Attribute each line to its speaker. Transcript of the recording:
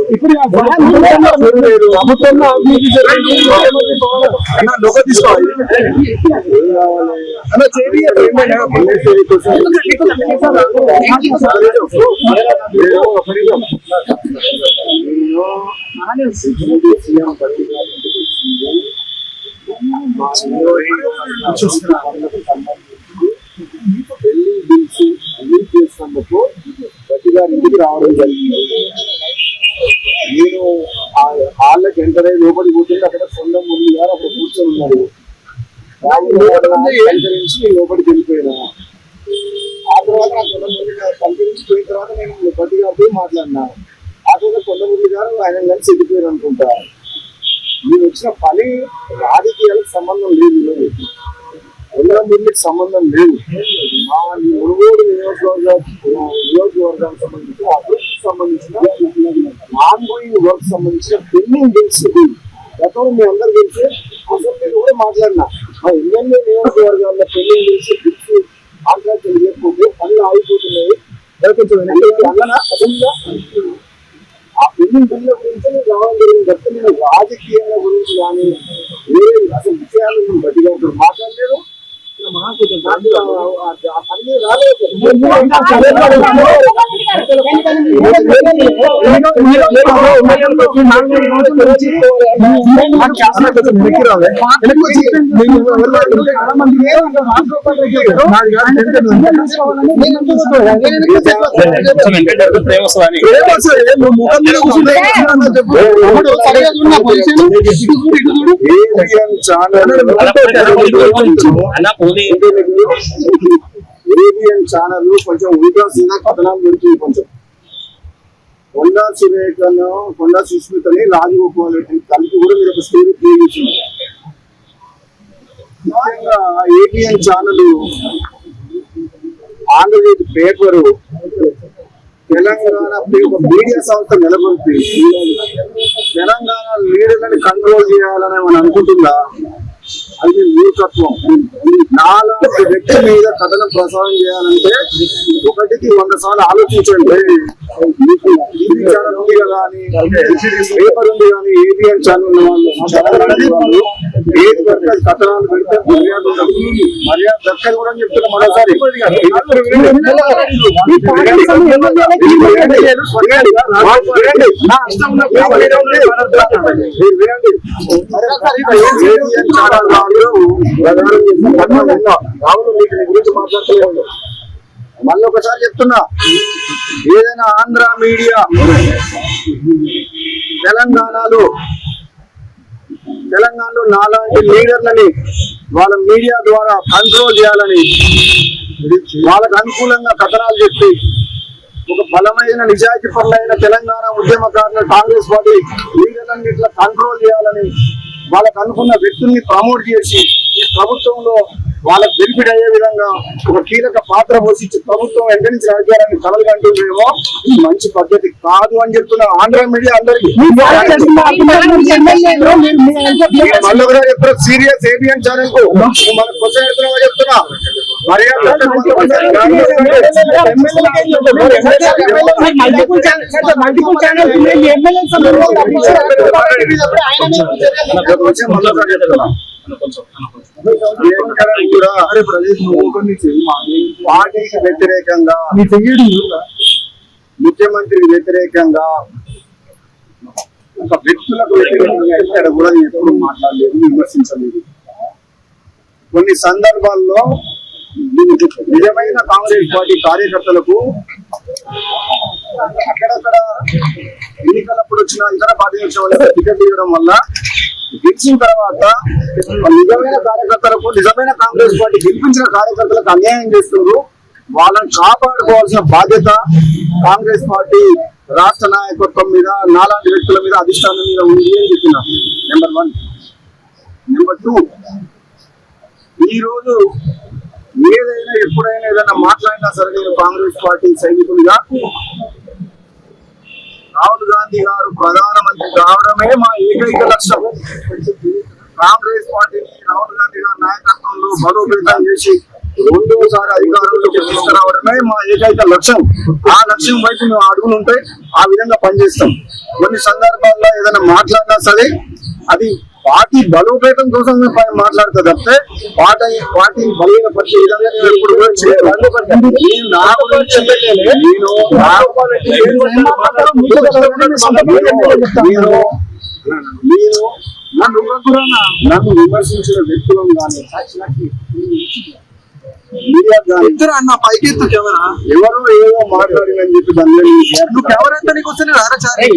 Speaker 1: ఇప్పుడు తీసుకోవాలి గట్టిగా ఇంటికి రావడం జరిగింది. నేను హాల్లోకి ఎంటర్ అయ్యి లోపలికి పోతుంటే అక్కడ సొంత ముందు గారు అక్కడ కూర్చొని ఉన్నారు. లోపలికి వెళ్ళిపోయినా ఆ తర్వాత పలకరించి పోయిన తర్వాత నేను గట్టి గారితో మాట్లాడినా. ఆ తర్వాత కొండమురళి గారు ఆయన కలిసి వెళ్ళిపోయారు అనుకుంటా. నేను వచ్చిన పని రాజకీయాలకు సంబంధం లేదు, కొండమురళికి సంబంధం లేదు. మా మునుగోడు నియోజకవర్గానికి సంబంధించిన అభివృద్ధికి సంబంధించిన నాన్ గోయింగ్ వర్క్ సంబంధించిన పెండింగ్ బిల్స్ గతంలో మీ అందరూ తెలిసి అసెంబ్లీలో కూడా మాట్లాడినా. మా ఎమ్మెల్యే నియోజకవర్గాల్లో పెండింగ్ బిల్స్ కాంట్రాక్ట్ లేకపోతే పనులు ఆగిపోతున్నాయి. అన్ననా అసెంబ్లీలో ఆ పెండింగ్ బిల్ల గురించి నేను రావడం జరిగింది. తప్ప నేను రాజకీయాల గురించి కానీ వేరే అసలు విషయాలు నేను గట్టిగా మాట్లాడలేదు. అన్ని రాలేదు. ఏబిఎన్ ఛానల్ కొంచెం ఉల్టా సీదా కథనాలు పెడుతుంది. కొంచెం కొండా సురేఖను కొండా సుష్మితని రాజగోపాల్ రెడ్డి కలిపి కూడా మీరు ఒక స్టోరీ ప్లే చేసింది. ముఖ్యంగా ABN channel Andhra Jyothi paper Telangana media సంస్థ నెలకొల్పి తెలంగాణ లీడర్లను కంట్రోల్ చేయాలని మనం అనుకుంటుందా? అది మూర్ఖత్వం. నాలాంటి వ్యక్తి మీద కథనం ప్రసారం చేయాలంటే 1కి 100 సార్లు ఆలోచించండి. టీవీ ఛానల్ ఉంది కదా అని, పేపర్ ఉంది కానీ ఏబిఎన్ ఛానల్ వాళ్ళు ఏది పడితే కథనాలు పెడితే మర్యాద ఉండదు. మర్యాద దక్కని కూడా చెప్తున్నా మరోసారి. గురించి మాట్లాడలేదు. మళ్ళీ ఒకసారి చెప్తున్నా, ఏదైనా ఆంధ్ర మీడియా తెలంగాణలో నాలాంటి లీడర్లని వాళ్ళ మీడియా ద్వారా కంట్రోల్ చేయాలని వాళ్ళకు అనుకూలంగా కథనాలు చెప్పి ఒక బలమైన నిజాయితీ పరులైన తెలంగాణ ఉద్యమకారులు కాంగ్రెస్ పార్టీ లీడర్లను ఇట్లా కంట్రోల్ చేయాలని వాళ్ళకు అనుకున్న వ్యక్తుల్ని ప్రమోట్ చేసి ఈ ప్రభుత్వంలో వాళ్ళకు బెనిఫిట్ అయ్యే విధంగా ఒక కీలక పాత్ర పోషించి ప్రభుత్వం వెంట నుంచి రాజకీయాన్ని కలలు కంటుందేమో మంచి పద్ధతి కాదు అని చెప్తున్నా ఆంధ్ర మీడియా అందరికీ. మళ్ళీ కూడా చెప్తున్నా, సీరియస్ ఏబిఎన్ ఛానల్ కు మన క్వశ్చన్ ఎడుతున్నా చెప్తున్నా, మర్యాద పార్టీకి వ్యతిరేకంగా ముఖ్యమంత్రికి వ్యతిరేకంగా ఒక వ్యక్తులకు వ్యతిరేకంగా ఎక్కడ కూడా ఎప్పుడు మాట్లాడలేదు, విమర్శించలేదు. కొన్ని సందర్భాల్లో నిజమైన కాంగ్రెస్ పార్టీ కార్యకర్తలకు అక్కడక్కడ ఎన్నికలప్పుడు వచ్చిన ఇతర పార్టీ వచ్చిన వాళ్ళకి టికెట్ ఇవ్వడం వల్ల గెలిచిన తర్వాత నిజమైన కార్యకర్తలకు, నిజమైన కాంగ్రెస్ పార్టీ గెలిపించిన కార్యకర్తలకు అన్యాయం చేస్తున్నారు. వాళ్ళని కాపాడుకోవాల్సిన బాధ్యత కాంగ్రెస్ పార్టీ రాష్ట్ర నాయకత్వం మీద, నాలాంటి వ్యక్తుల మీద, అధిష్టానం మీద ఉంది అని చెప్తున్నారు. నెంబర్ 1. నెంబర్ 2, ఈరోజు ఏదైనా ఎప్పుడైనా ఏదైనా మాట్లాడినా సరే నేను కాంగ్రెస్ పార్టీ సైనికులుగా రాహుల్ గాంధీ గారు ప్రధానమంత్రి కావడమే మా ఏకైక లక్ష్యం. కాంగ్రెస్ పార్టీని రాహుల్ గాంధీ గారి నాయకత్వంలో బలోపేతం చేసి రెండోసారి అధికారంలోకి తీసుకురావడమే మా ఏకైక లక్ష్యం. ఆ లక్ష్యం వైపు మేము అడుగులు ఉంటాయి, ఆ విధంగా పనిచేస్తాం. కొన్ని సందర్భాల్లో ఏదైనా మాట్లాడినా సరే అది పార్టీ బలోపేతం కోసం మాట్లాడుతా తప్పితే పార్టీ బలహీనపరిచే విధంగా నేను ఎప్పుడు కూడా చేయను. నన్ను విమర్శించిన వ్యక్తులను కానీ మీడియా
Speaker 2: అన్న పైకి ఎత్తు కెమెరా
Speaker 1: ఎవరో ఏదో మాట్లాడినని చెప్పి దాని
Speaker 2: నువ్వు కెమెరా ఎంత నీకు వస్తుంది